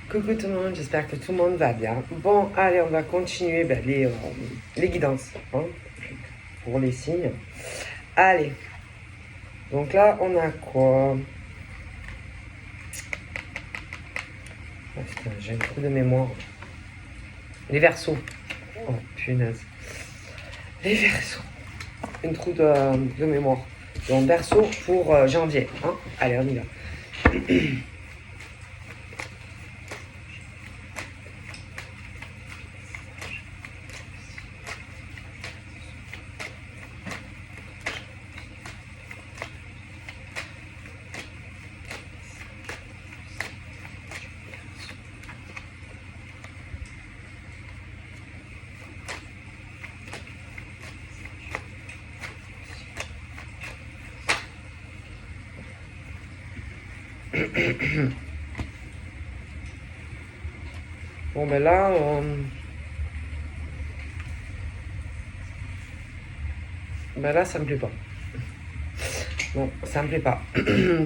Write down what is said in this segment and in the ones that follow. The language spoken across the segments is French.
Coucou tout le monde, j'espère que tout le monde va bien. Bon, allez, on va continuer les guidances hein, pour les signes. Allez, donc là, on a quoi? Oh, putain, j'ai un trou de mémoire. Les Verseaux. Oh, punaise. Les Verseaux. Un trou de mémoire. Donc, Verseau pour janvier. Hein. Allez, on y va. Bon, ben là, ça me plaît pas. Bon, ça me plaît pas.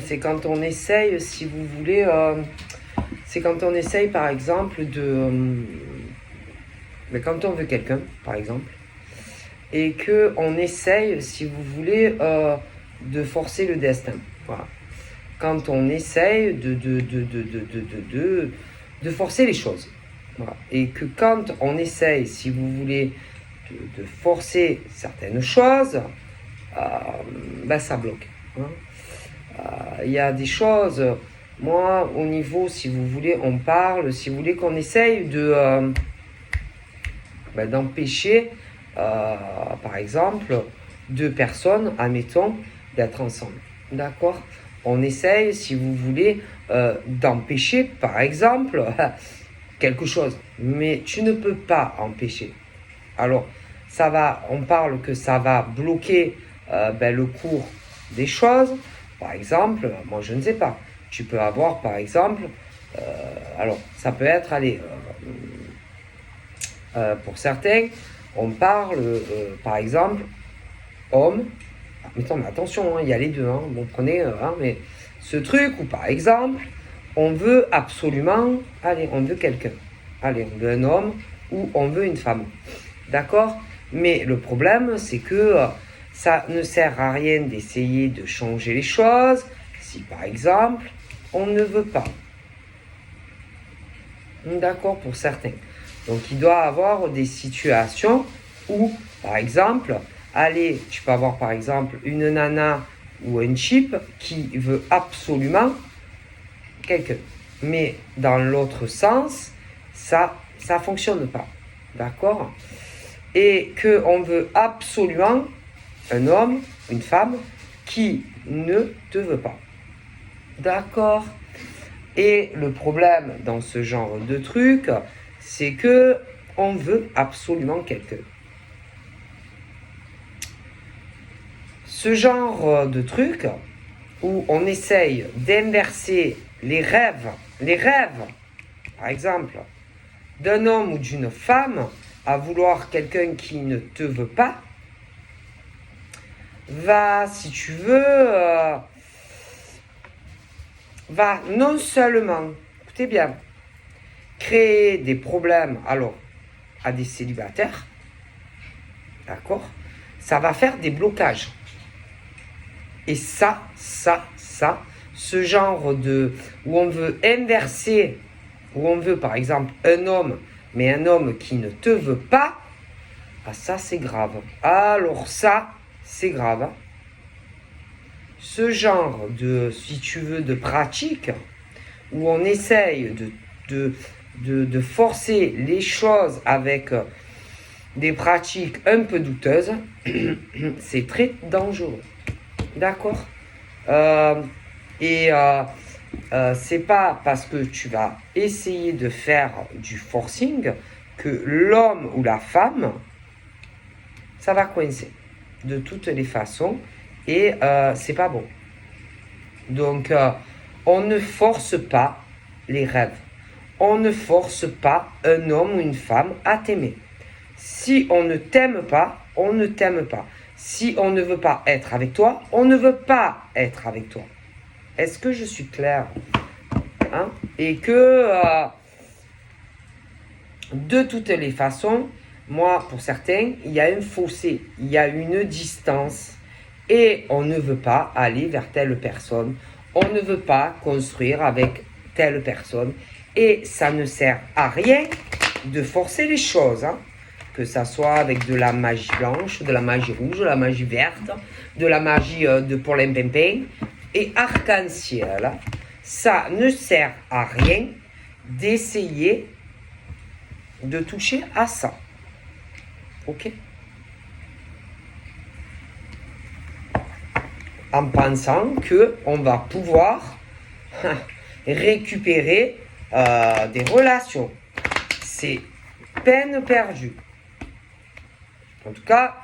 C'est quand on essaye, si vous voulez, c'est quand on essaye, par exemple, mais quand on veut quelqu'un, par exemple, et que on essaye, si vous voulez, de forcer le destin. Voilà. Quand on essaye de forcer les choses. Voilà. Et que quand on essaye, si vous voulez, de forcer certaines choses, ça bloque. Il y a des choses, moi, au niveau, si vous voulez, on parle, si vous voulez qu'on essaye d'empêcher, par exemple, deux personnes, admettons, d'être ensemble. D'accord ? On essaye, si vous voulez, d'empêcher, par exemple, quelque chose. Mais tu ne peux pas empêcher. Alors, on parle que ça va bloquer le cours des choses. Par exemple, moi je ne sais pas. Tu peux avoir, par exemple, alors ça peut être, pour certains, on parle, par exemple, homme. Mais attention, hein, il y a les deux. Hein, bon, prenez, mais ce truc où, par exemple, on veut absolument, on veut quelqu'un. Allez, on veut un homme ou on veut une femme. D'accord ? Mais le problème, c'est que ça ne sert à rien d'essayer de changer les choses si, par exemple, on ne veut pas. D'accord, pour certains. Donc, il doit y avoir des situations où, par exemple, tu peux avoir, par exemple, une nana ou un chip qui veut absolument quelqu'un. Mais dans l'autre sens, ça fonctionne pas. D'accord ? Et qu'on veut absolument un homme, une femme qui ne te veut pas. D'accord ? Et le problème dans ce genre de truc, c'est que on veut absolument quelqu'un. Ce genre de truc où on essaye d'inverser les rêves, par exemple, d'un homme ou d'une femme à vouloir quelqu'un qui ne te veut pas, va, si tu veux, va non seulement, écoutez bien, créer des problèmes à des célibataires, d'accord ? Ça va faire des blocages. Et ce genre où on veut inverser, où on veut par exemple un homme, mais un homme qui ne te veut pas, ça c'est grave. Alors ça, c'est grave. Ce genre si tu veux, de pratique, où on essaye de forcer les choses avec des pratiques un peu douteuses, c'est très dangereux. D'accord ? C'est pas parce que tu vas essayer de faire du forcing que l'homme ou la femme, ça va coincer de toutes les façons et c'est pas bon. Donc, on ne force pas les rêves. On ne force pas un homme ou une femme à t'aimer. Si on ne t'aime pas, on ne t'aime pas. Si on ne veut pas être avec toi, on ne veut pas être avec toi. Est-ce que je suis claire ? Et que de toutes les façons, moi, pour certains, il y a un fossé, il y a une distance. Et on ne veut pas aller vers telle personne. On ne veut pas construire avec telle personne. Et ça ne sert à rien de forcer les choses. Hein. Que ça soit avec de la magie blanche, de la magie rouge, de la magie verte, de la magie de Paulin Pimpin et arc-en-ciel. Ça ne sert à rien d'essayer de toucher à ça. Ok? En pensant qu'on va pouvoir récupérer des relations. C'est peine perdue. En tout cas,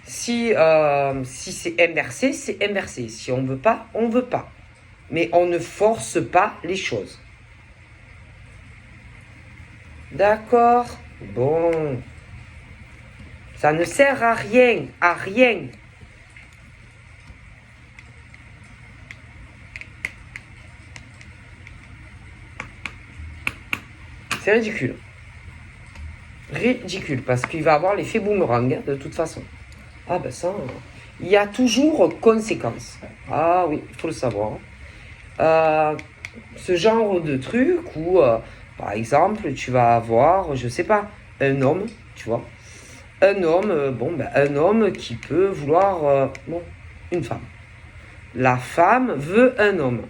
si c'est inversé, c'est inversé. Si on ne veut pas, on ne veut pas. Mais on ne force pas les choses. D'accord? Bon. Ça ne sert à rien, à rien. C'est ridicule. Ridicule, parce qu'il va avoir l'effet boomerang, hein, de toute façon. Ah ben ça, il y a toujours conséquence. Ah oui, il faut le savoir. Ce genre de truc où, par exemple, tu vas avoir, je sais pas, un homme, tu vois. Un homme, un homme qui peut vouloir, une femme. La femme veut un homme.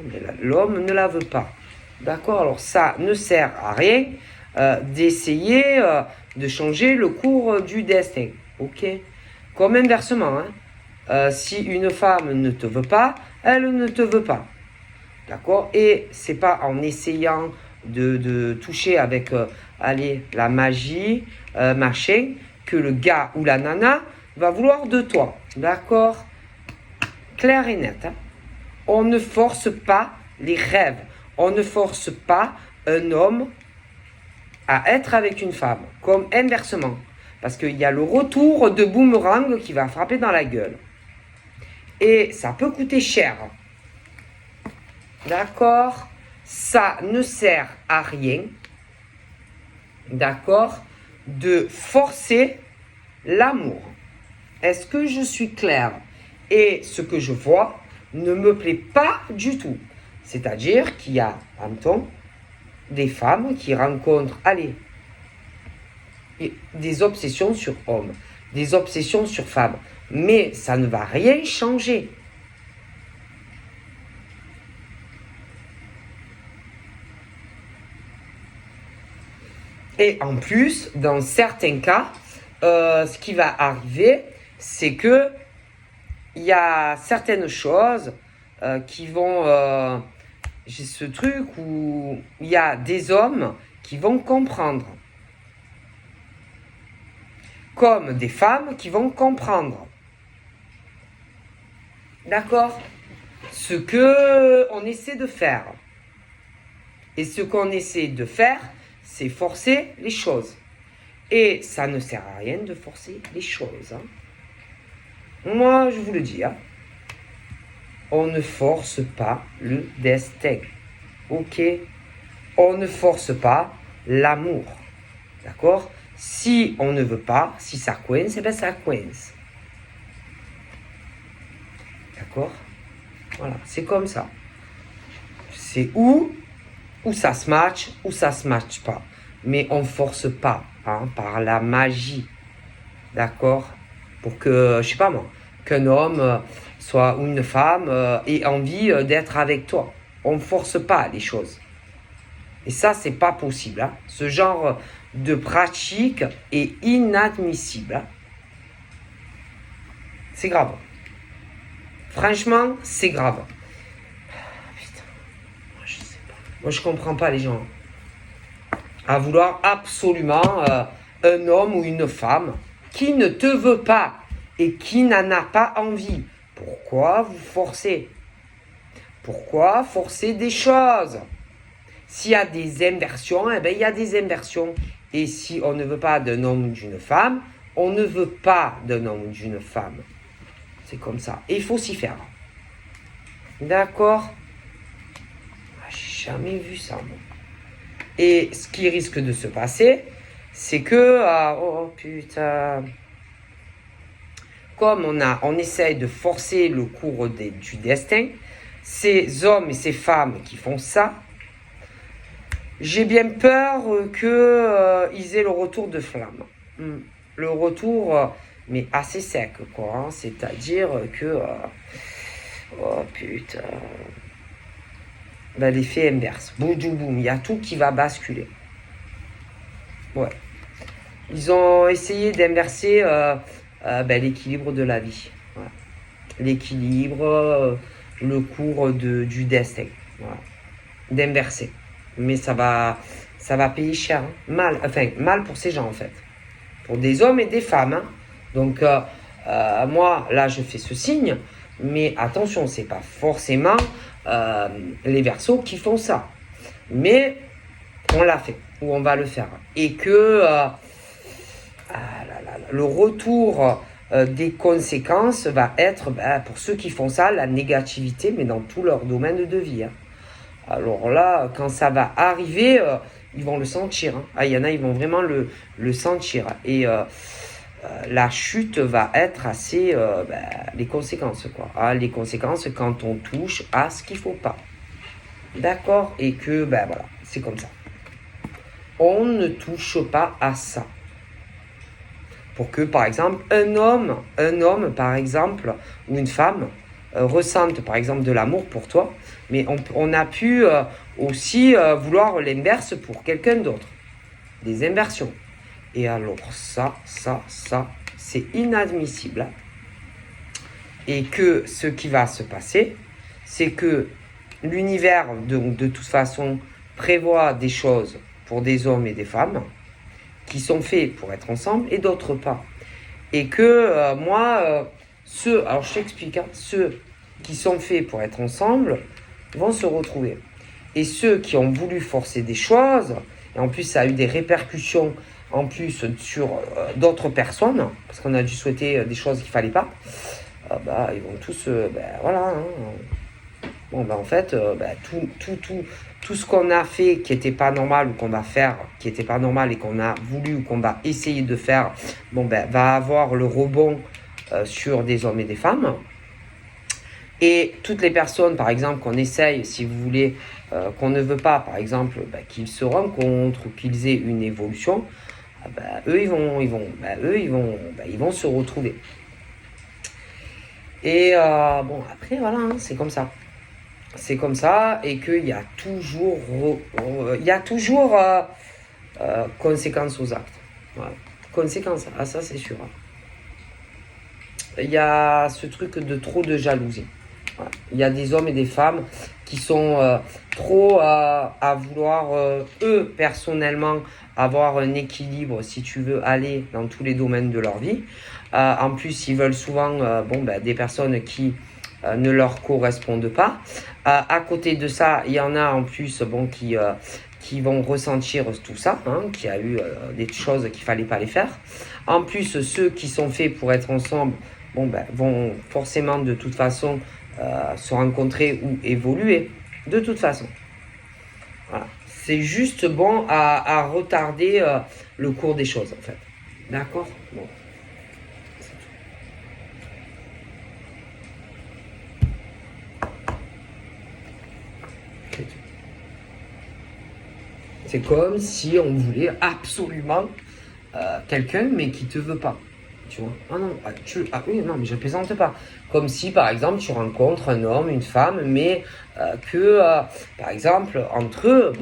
Mais l'homme ne la veut pas. D'accord? Alors ça ne sert à rien d'essayer de changer le cours du destin. Ok? Comme inversement, hein? Si une femme ne te veut pas, elle ne te veut pas. D'accord? Et c'est pas en essayant de toucher avec la magie, machin, que le gars ou la nana va vouloir de toi. D'accord? Clair et net. Hein? On ne force pas les rêves. On ne force pas un homme à être avec une femme, comme inversement. Parce qu'il y a le retour de boomerang qui va frapper dans la gueule. Et ça peut coûter cher. D'accord? Ça ne sert à rien, d'accord, de forcer l'amour. Est-ce que je suis claire? Et ce que je vois ne me plaît pas du tout. C'est-à-dire qu'il y a, en même temps, des femmes qui rencontrent, des obsessions sur hommes, des obsessions sur femmes. Mais ça ne va rien changer. Et en plus, dans certains cas, ce qui va arriver, c'est que il y a certaines choses qui vont... j'ai ce truc où il y a des hommes qui vont comprendre. Comme des femmes qui vont comprendre. D'accord? Ce qu'on essaie de faire. Et ce qu'on essaie de faire, c'est forcer les choses. Et ça ne sert à rien de forcer les choses. Hein. Moi, je vous le dis, hein. On ne force pas le destin. Ok? On ne force pas l'amour. D'accord? Si on ne veut pas, si ça coince, eh bien ça coince. D'accord? Voilà, c'est comme ça. C'est où ça se match, ou ça se match pas. Mais on ne force pas, hein, par la magie. D'accord? Pour que, je sais pas moi, qu'un homme soit ou une femme ait envie d'être avec toi. On ne force pas les choses. Et ça, c'est pas possible. Hein. Ce genre de pratique est inadmissible. Hein. C'est grave. Franchement, c'est grave. Putain. Je sais pas. Moi, je comprends pas les gens. À vouloir absolument un homme ou une femme qui ne te veut pas et qui n'en a pas envie. Pourquoi vous forcez? Pourquoi forcer des choses? S'il y a des inversions, eh bien, il y a des inversions. Et si on ne veut pas d'un homme ou d'une femme, on ne veut pas d'un homme ou d'une femme. C'est comme ça. Et il faut s'y faire. D'accord? J'ai jamais vu ça, moi. Et ce qui risque de se passer, c'est que, oh putain, comme on essaye de forcer le cours du destin, ces hommes et ces femmes qui font ça, j'ai bien peur qu'ils aient le retour de flamme. Le retour, mais assez sec, quoi. Hein. C'est-à-dire que, oh putain, ben, l'effet inverse. Boum, boum, il y a tout qui va basculer. Ouais. Ils ont essayé d'inverser l'équilibre de la vie. Voilà. L'équilibre, le cours du destin. Voilà. D'inverser. Mais ça va payer cher. Hein. Mal pour ces gens, en fait. Pour des hommes et des femmes. Hein. Donc, moi, là, je fais ce signe. Mais attention, c'est pas forcément les Verseaux qui font ça. Mais on l'a fait. Ou on va le faire. Et que le retour des conséquences va être, pour ceux qui font ça, la négativité, mais dans tout leur domaine de vie. Hein. Alors là, quand ça va arriver, ils vont le sentir. Hein. Ah, il y en a, ils vont vraiment le sentir. Et la chute va être assez... les conséquences, quoi. Ah, les conséquences quand on touche à ce qu'il ne faut pas. D'accord? Et que, voilà, c'est comme ça. On ne touche pas à ça. Pour que, par exemple, un homme, par exemple, ou une femme, ressente, par exemple, de l'amour pour toi, mais on a pu aussi vouloir l'inverse pour quelqu'un d'autre. Des inversions. Et alors, ça, c'est inadmissible. Et que ce qui va se passer, c'est que l'univers, de toute façon, prévoit des choses pour des hommes et des femmes qui sont faits pour être ensemble et d'autres pas. Et que alors je t'explique, hein, ceux qui sont faits pour être ensemble vont se retrouver. Et ceux qui ont voulu forcer des choses, et en plus ça a eu des répercussions en plus sur d'autres personnes, parce qu'on a dû souhaiter des choses qu'il ne fallait pas, ils vont tous, voilà. Hein. Bon, en fait, tout ce qu'on a fait qui n'était pas normal ou qu'on va faire qui n'était pas normal et qu'on a voulu ou qu'on va essayer de faire, va avoir le rebond sur des hommes et des femmes. Et toutes les personnes, par exemple, qu'on essaye, si vous voulez, qu'on ne veut pas, par exemple, qu'ils se rencontrent ou qu'ils aient une évolution, eux, ils vont se retrouver. Et après, voilà, hein, c'est comme ça. C'est comme ça, et qu'il y a toujours, conséquences aux actes. Voilà. Conséquences, ça c'est sûr. Il y a ce truc de trop de jalousie. Voilà. Il y a des hommes et des femmes qui sont trop à vouloir, eux, personnellement, avoir un équilibre, si tu veux, aller dans tous les domaines de leur vie. En plus, ils veulent souvent des personnes qui ne leur correspondent pas. À côté de ça, il y en a en plus qui vont ressentir tout ça, hein, qu'il y a eu des choses qu'il ne fallait pas les faire. En plus, ceux qui sont faits pour être ensemble vont forcément de toute façon se rencontrer ou évoluer, de toute façon. Voilà. C'est juste bon à retarder le cours des choses, en fait. D'accord ? Bon. C'est comme si on voulait absolument quelqu'un, mais qui te veut pas. Tu vois ? Ah non, oui, non, mais je plaisante pas. Comme si, par exemple, tu rencontres un homme, une femme, mais par exemple, entre eux,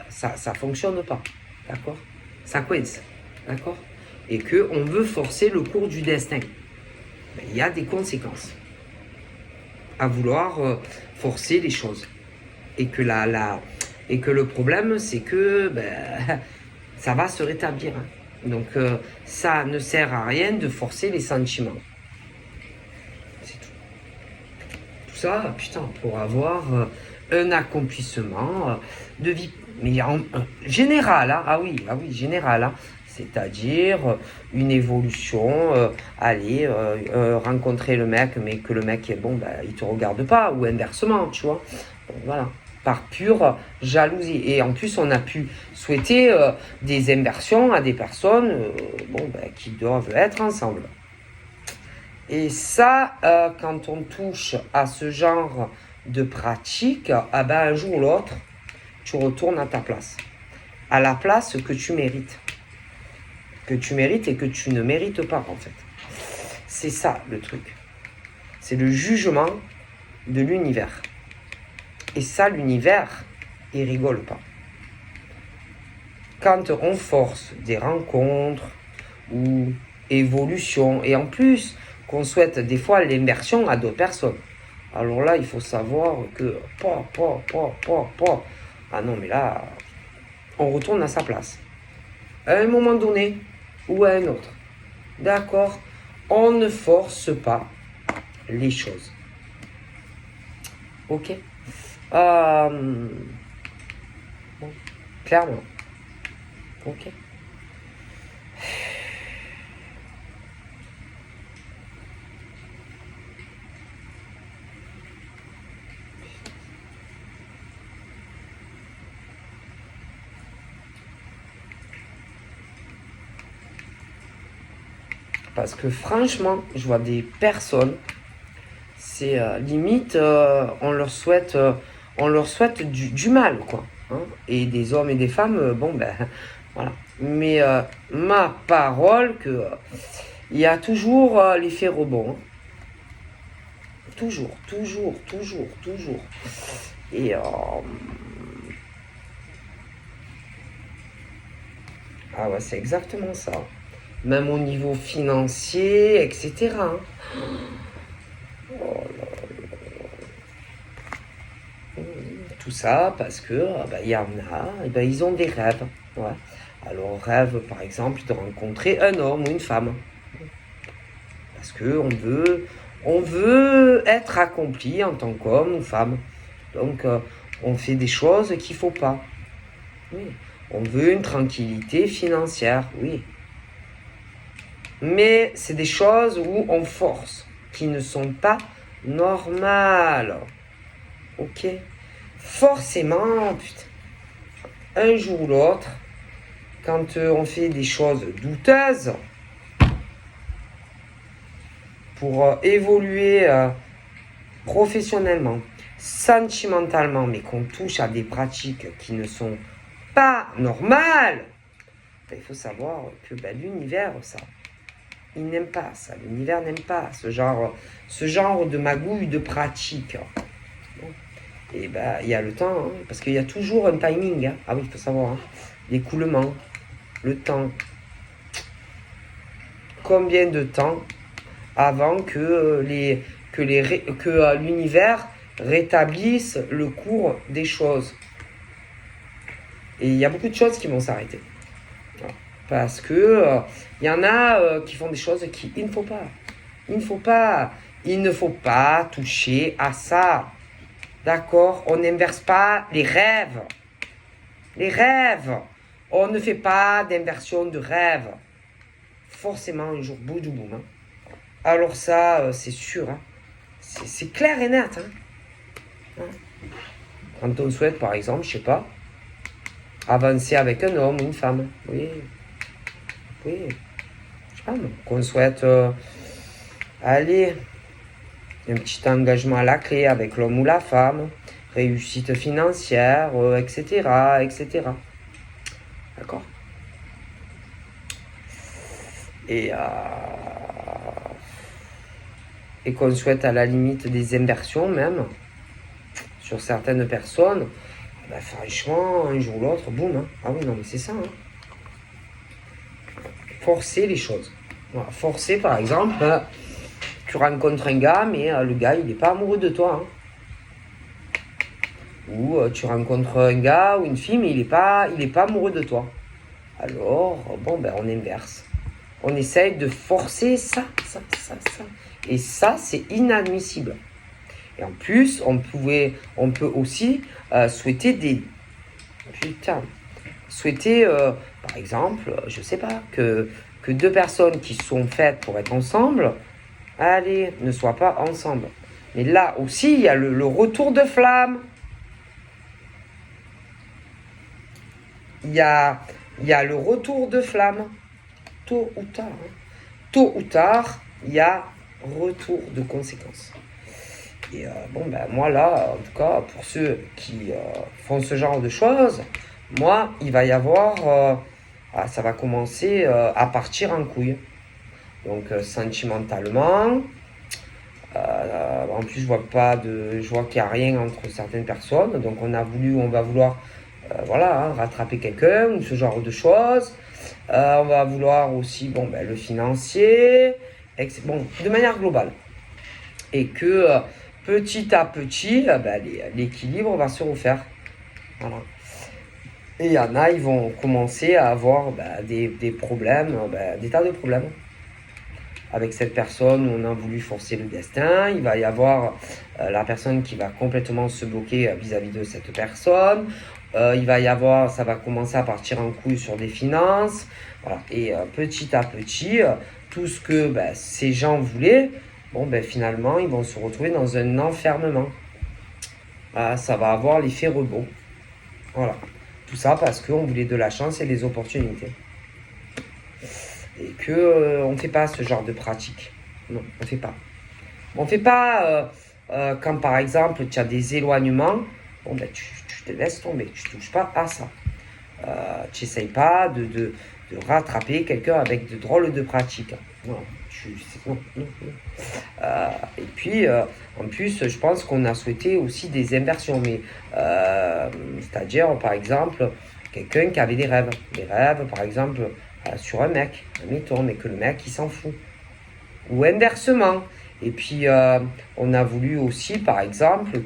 ça fonctionne pas. D'accord ? Ça coince. D'accord ? Et qu'on veut forcer le cours du destin. Il y a des conséquences à vouloir forcer les choses. Et que et que le problème, c'est que ça va se rétablir. Hein. Donc, ça ne sert à rien de forcer les sentiments. C'est tout. Tout ça, putain, pour avoir un accomplissement de vie. Mais en général, hein, ah oui, général. Hein, c'est-à-dire une évolution, rencontrer le mec, mais que le mec est bon, il te regarde pas, ou inversement, tu vois. Bon, voilà. par pure jalousie. Et en plus, on a pu souhaiter des inversions à des personnes qui doivent être ensemble. Et ça, quand on touche à ce genre de pratique, un jour ou l'autre, tu retournes à ta place. À la place que tu mérites. Que tu mérites et que tu ne mérites pas, en fait. C'est ça, le truc. C'est le jugement de l'univers. Et ça, l'univers, il rigole pas. Quand on force des rencontres ou évolution, et en plus qu'on souhaite des fois l'inversion à d'autres personnes, alors là, il faut savoir que ah non, mais là, on retourne à sa place. À un moment donné ou à un autre. D'accord? On ne force pas les choses. Ok? Bon, clairement. Ok? Parce que franchement, je vois des personnes, c'est limite, on leur souhaite du mal, quoi. Hein. Et des hommes et des femmes, voilà. Mais ma parole, que il y a toujours l'effet rebond. Hein. Toujours. Et ah ouais, c'est exactement ça. Même au niveau financier, etc. Hein. Oh là là. Tout ça parce que y en a, ils ont des rêves. Ouais. Alors rêve par exemple de rencontrer un homme ou une femme. Parce que on veut être accompli en tant qu'homme ou femme. Donc on fait des choses qu'il ne faut pas. Oui. On veut une tranquillité financière, oui. Mais c'est des choses où on force, qui ne sont pas normales. Ok? Forcément, putain, un jour ou l'autre, quand on fait des choses douteuses, pour évoluer professionnellement, sentimentalement, mais qu'on touche à des pratiques qui ne sont pas normales, il faut savoir que l'univers, ça, il n'aime pas ça. L'univers n'aime pas ce genre de magouille, de pratique. Et il y a le temps, hein, parce qu'il y a toujours un timing. Hein. Ah oui, il faut savoir. Hein. L'écoulement, le temps. Combien de temps avant que l'univers rétablisse le cours des choses. Et il y a beaucoup de choses qui vont s'arrêter. Parce que y en a qui font des choses qu'il ne faut pas. Il ne faut pas toucher à ça. D'accord? On n'inverse pas les rêves. Les rêves. On ne fait pas d'inversion de rêve. Forcément, un jour, boum, boum. Hein. Alors ça, c'est sûr. Hein. C'est clair et net. Hein. Quand on souhaite, par exemple, je sais pas, avancer avec un homme ou une femme. Oui. Je sais pas, qu'on souhaite aller un petit engagement à la clé avec l'homme ou la femme, réussite financière, etc., etc. D'accord? Et qu'on souhaite à la limite des inversions même, sur certaines personnes, franchement, un jour ou l'autre, boum. Hein. Ah oui, non, mais c'est ça. Hein. Forcer les choses. Voilà. Forcer, par exemple, tu rencontres un gars, mais le gars, il n'est pas amoureux de toi. Hein. Ou tu rencontres un gars ou une fille, mais il n'est pas amoureux de toi. Alors, on inverse. On essaye de forcer ça. Et ça, c'est inadmissible. Et en plus, on peut aussi souhaiter par exemple, je sais pas, que deux personnes qui sont faites pour être ensemble, ne soient pas ensemble. Mais là aussi, il y a le retour de flamme. il y a le retour de flamme. Tôt ou tard. Tôt ou tard, il y a retour de conséquences. Et moi là, en tout cas, pour ceux qui font ce genre de choses, moi, il va y avoir... ça va commencer à partir en couille. Donc sentimentalement, en plus je vois qu'il n'y a rien entre certaines personnes. Donc on va vouloir rattraper quelqu'un ou ce genre de choses. On va vouloir aussi le financier, de manière globale. Et que petit à petit, l'équilibre va se refaire. Voilà. Et il y en a, ils vont commencer à avoir des problèmes, des tas de problèmes. Avec cette personne, on a voulu forcer le destin. Il va y avoir la personne qui va complètement se bloquer vis-à-vis de cette personne. Ça va commencer à partir en couille sur des finances. Voilà. Et petit à petit, tout ce que ces gens voulaient, finalement, ils vont se retrouver dans un enfermement. Ça va avoir l'effet rebond. Voilà. Tout ça parce qu'on voulait de la chance et des opportunités. Et qu'on ne fait pas ce genre de pratique. Non, on ne fait pas. On ne fait pas quand par exemple tu as des éloignements, tu te laisses tomber, tu ne touches pas à ça. Tu n'essayes pas de rattraper quelqu'un avec de drôles de pratiques. Non, non. Et puis, en plus, je pense qu'on a souhaité aussi des inversions. Mais, c'est-à-dire, par exemple, quelqu'un qui avait des rêves. Des rêves, par exemple, sur un mec, admettons, mais que le mec, il s'en fout. Ou inversement. Et puis, on a voulu aussi, par exemple,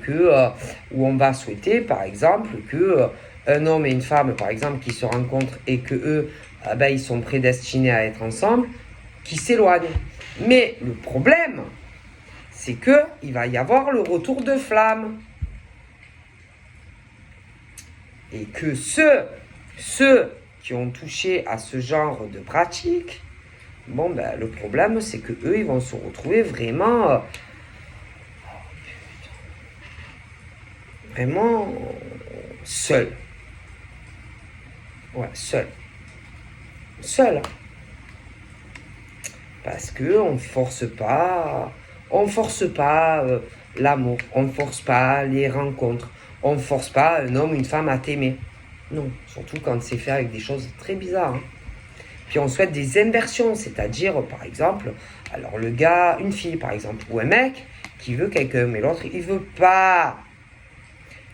où on va souhaiter, par exemple, que un homme et une femme, par exemple, qui se rencontrent et que eux, ils sont prédestinés à être ensemble, qui s'éloignent. Mais le problème, c'est qu'il va y avoir le retour de flamme. Et que ceux qui ont touché à ce genre de pratique, le problème, c'est que eux, ils vont se retrouver vraiment, vraiment seuls. Ouais, seuls. Parce que on force pas l'amour, on force pas les rencontres, on force pas un homme ou une femme à t'aimer. Non, surtout quand c'est fait avec des choses très bizarres. Hein. Puis on souhaite des inversions, c'est-à-dire, par exemple, alors le gars, une fille, par exemple, ou un mec qui veut quelqu'un, mais l'autre, il veut pas.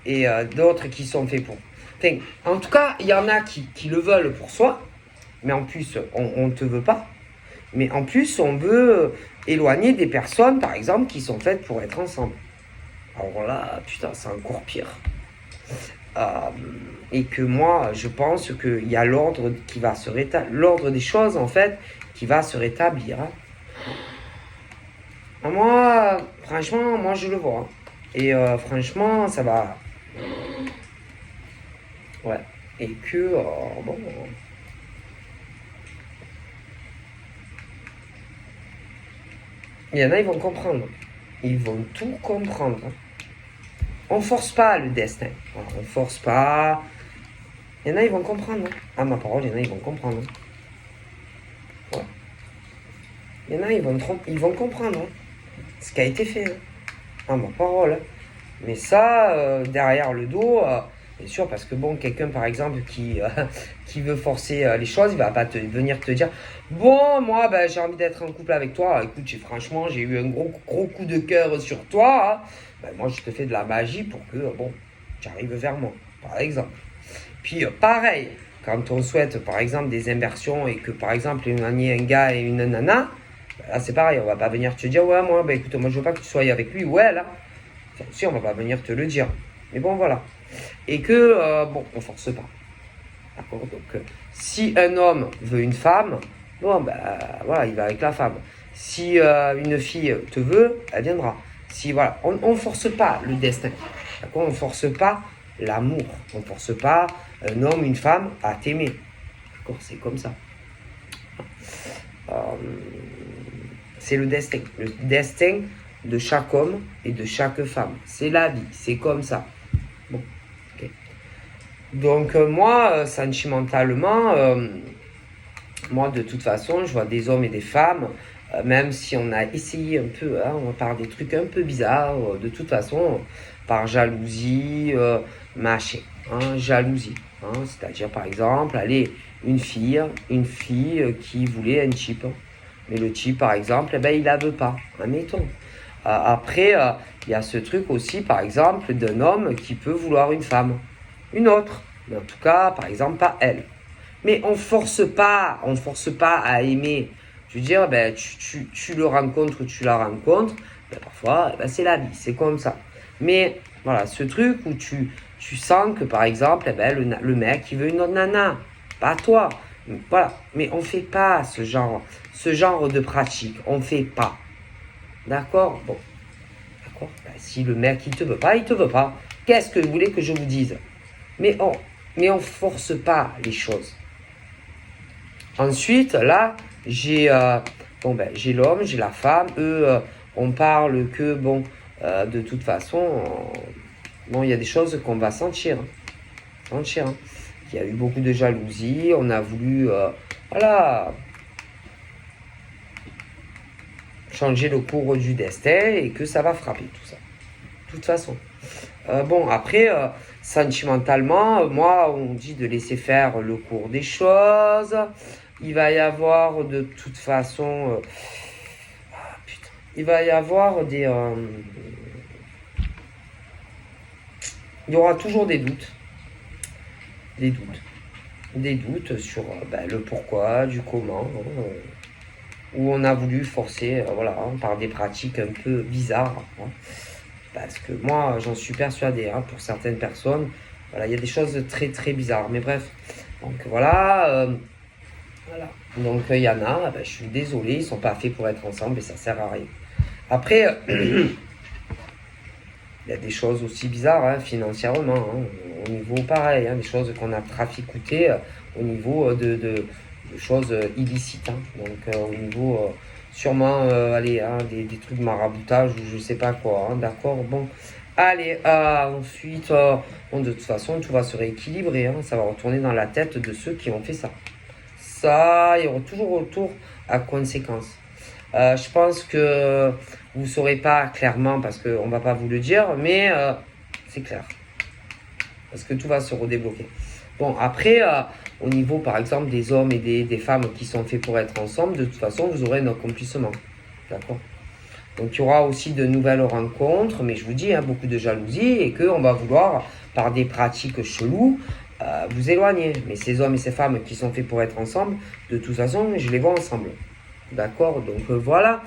Et d'autres qui sont faits pour. Enfin, en tout cas, il y en a qui le veulent pour soi, mais en plus, on ne te veut pas. Mais en plus, on veut éloigner des personnes, par exemple, qui sont faites pour être ensemble. Alors là, putain, c'est encore pire. Et que moi, je pense qu'il y a l'ordre qui va se rétablir. L'ordre des choses, en fait, qui va se rétablir. Moi, franchement, moi, je le vois. Et franchement, ça va... Ouais. Et que, il y en a, ils vont comprendre. Ils vont tout comprendre. On force pas le destin. Voilà, on force pas. Il y en a, ils vont comprendre. À ma parole, il y en a, ils vont comprendre. Ouais. Il y en a, ils vont comprendre ce qui a été fait. À ma parole. Mais ça, derrière le dos, bien sûr, parce que quelqu'un par exemple qui veut forcer les choses, il va pas venir te dire bon, moi j'ai envie d'être en couple avec toi, écoute, franchement j'ai eu un gros coup de cœur sur toi, moi je te fais de la magie pour que tu arrives vers moi, par exemple. Puis pareil, quand on souhaite par exemple des inversions et que par exemple il y a un gars et une nana, là c'est pareil, on va pas venir te dire ouais moi écoute, moi je veux pas que tu sois avec lui, ouais là. Enfin, si, on va pas venir te le dire. Mais voilà. Et que, on force pas. D'accord. Donc, si un homme veut une femme, voilà, il va avec la femme. Si une fille te veut, elle viendra. Si, voilà, on force pas le destin. D'accord. On force pas l'amour. On force pas un homme, une femme à t'aimer. D'accord. C'est comme ça. C'est le destin. Le destin de chaque homme et de chaque femme. C'est la vie, c'est comme ça. Bon, ok. Donc moi, sentimentalement, moi de toute façon, je vois des hommes et des femmes, même si on a essayé un peu, hein, on parle des trucs un peu bizarres, de toute façon, par jalousie, machin, hein, jalousie. Hein, c'est-à-dire par exemple, allez, une fille qui voulait un type, mais le type par exemple, eh ben, il la veut pas, admettons. Après, il y a ce truc aussi, par exemple, d'un homme qui peut vouloir une femme, une autre, mais en tout cas, par exemple, pas elle. Mais on force pas à aimer. Je veux dire, ben, tu le rencontres, tu la rencontres, ben, parfois, ben, c'est la vie, c'est comme ça. Mais voilà, ce truc où tu sens que, par exemple, eh ben, le mec, il veut une autre nana, pas toi. Voilà, mais on fait pas ce genre de pratique, on fait pas. D'accord? Bon, d'accord. Ben, si le mec, il te veut pas, il te veut pas. Qu'est-ce que vous voulez que je vous dise? Mais on force pas les choses. Ensuite, là, j'ai l'homme, j'ai la femme. Eux, on parle que, bon, de toute façon, bon, il y a des choses qu'on va sentir. Sentir. Hein. Il y a eu beaucoup de jalousie. On a voulu, voilà, changer le cours du destin et que ça va frapper, tout ça. De toute façon. Bon, après, sentimentalement, moi, on dit de laisser faire le cours des choses. Il va y avoir de toute façon. Putain. Il va y avoir des. Il y aura toujours des doutes. Des doutes. Des doutes sur le pourquoi, du comment. Hein, où on a voulu forcer, voilà, hein, par des pratiques un peu bizarres. Hein. Parce que moi, j'en suis persuadé, hein, pour certaines personnes, voilà, il y a des choses très très bizarres. Mais bref, donc voilà. Voilà. Donc il y en a, je suis désolé, ils sont pas faits pour être ensemble et ça sert à rien. Après, il y a des choses aussi bizarres, hein, financièrement, hein, au niveau pareil, hein, des choses qu'on a traficotées au niveau de choses illicites. Hein. Donc au niveau sûrement allez, hein, des trucs maraboutage ou je sais pas quoi. Hein, d'accord, bon. Allez, ensuite, bon, de toute façon, tout va se rééquilibrer. Hein, ça va retourner dans la tête de ceux qui ont fait ça. Ça, il y aura toujours retour à conséquence. Je pense que vous ne saurez pas clairement parce qu'on ne va pas vous le dire, mais c'est clair. Parce que tout va se redébloquer. Bon, après, au niveau par exemple des hommes et des femmes qui sont faits pour être ensemble, de toute façon, vous aurez un accomplissement. D'accord? Donc il y aura aussi de nouvelles rencontres, mais je vous dis, hein, beaucoup de jalousie et qu'on va vouloir, par des pratiques cheloues, vous éloigner. Mais ces hommes et ces femmes qui sont faits pour être ensemble, de toute façon, je les vois ensemble. D'accord? Donc voilà.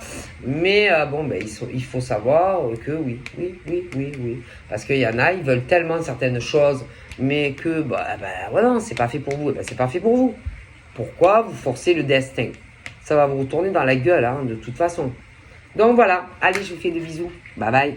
Mais bon, il faut savoir que oui, oui, oui, oui, oui. Parce qu'il y en a, ils veulent tellement certaines choses, mais que, voilà, c'est pas fait pour vous. C'est pas fait pour vous. Pourquoi vous forcez le destin? Ça va vous retourner dans la gueule, hein, de toute façon. Donc voilà, allez, je vous fais des bisous. Bye bye.